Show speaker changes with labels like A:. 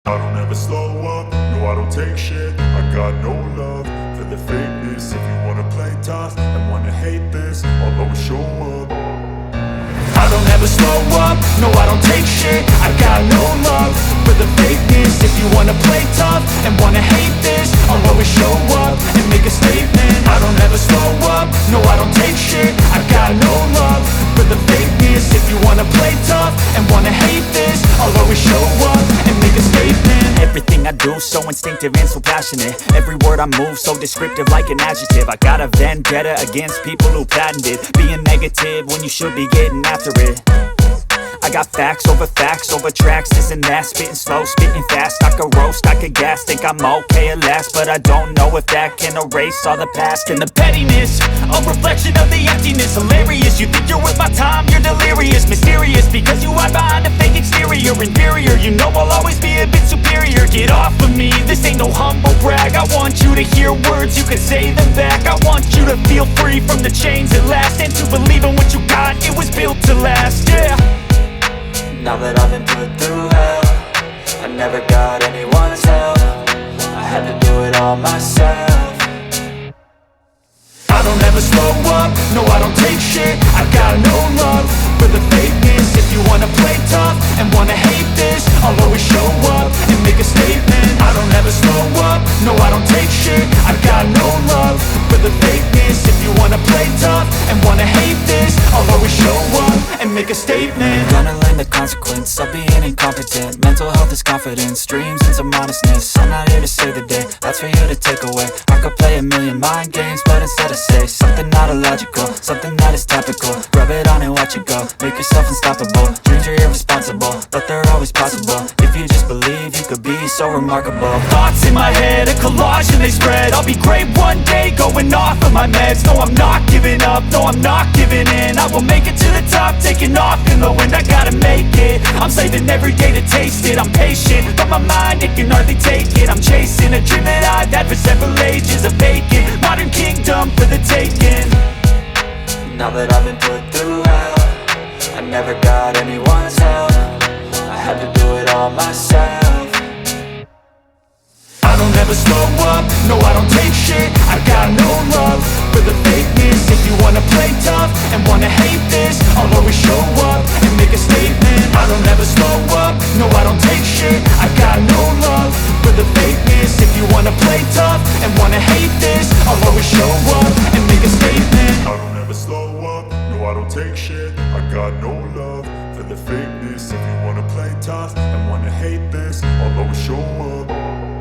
A: I don't ever slow up, no I don't take shit. I got no love for the fakeness. If you wanna play tough and wanna hate this, I'll always show up.
B: I don't ever slow up, no I don't take shit. I got no love for the fakeness. If you wanna play tough and wanna hate this, I'll always show up and make a statement. I don't ever slow up, no I don't take shit. I got no love for the fakeness. If you wanna play tough and wanna hate this, I'll always show up and make a statement.
C: Everything I do so instinctive and so passionate. Every word I move so descriptive like an adjective. I got a vendetta against people who patented being negative when you should be getting after it. I got facts over tracks, this and that. Spitting slow, spitting fast. I could roast, I could gas. Think I'm okay at last, but I don't know if that can erase all the past.
B: And the pettiness, a reflection of the emptiness. Hilarious, you think you're worth my time, you're delirious. Mysterious, because you hide behind a fake exterior. Inferior, you know I'll always be a bit superior. Get off of me, this ain't no humble brag. I want you to hear words, you can say them back. I want you to feel free from the chains at last, and to believe in what you got, it was built to last, yeah.
D: Now that I've been put through hell, I never got anyone's help. I had to do it all myself.
B: I don't ever slow up, no I don't take shit. I got no love for the fakeness. If you wanna play tough and wanna hate this, I'll always show up and make a statement. I don't ever slow up, no I don't take shit. I got no love for the fakeness. If you wanna play tough and wanna hate this, I'll always show up and make a statement.
D: Gonna learn the consequence of being incompetent. Mental health is confidence, dreams and some modestness. I'm not here to save the day, that's for you to take away. I could play a million mind games, but instead I say something not illogical, something that is topical. Rub it on and watch it go, make yourself unstoppable. Dreams are irresponsible, but they're always possible. If you just believe, you could be so remarkable.
B: Thoughts in my head, a collage and they spread. I'll be great one day, going off of my meds. No, I'm not giving up, no, I'm not giving in. I will make it to the top, taking off in the wind. I gotta make it, I'm saving every day to taste it. I'm patient, but my mind, it can hardly take it. I'm chasing a dream that I've had for several ages. A vacant, modern kingdom for the taking.
D: Now that I've been put through hell, I never got anyone's help, I had to do it all myself.
B: I don't ever slow up, no I don't take shit. I got no love for the fakeness. If you wanna play tough and wanna hate this, I'll always show up and make a statement. I don't ever slow up, no I don't take shit. I got no love for the fakeness. If you wanna play tough and wanna hate this, I'll always show up and make a statement.
A: I don't ever slow up, no I don't take shit. I got no love for the fakeness. If you wanna play tough and wanna hate this, I'll always show up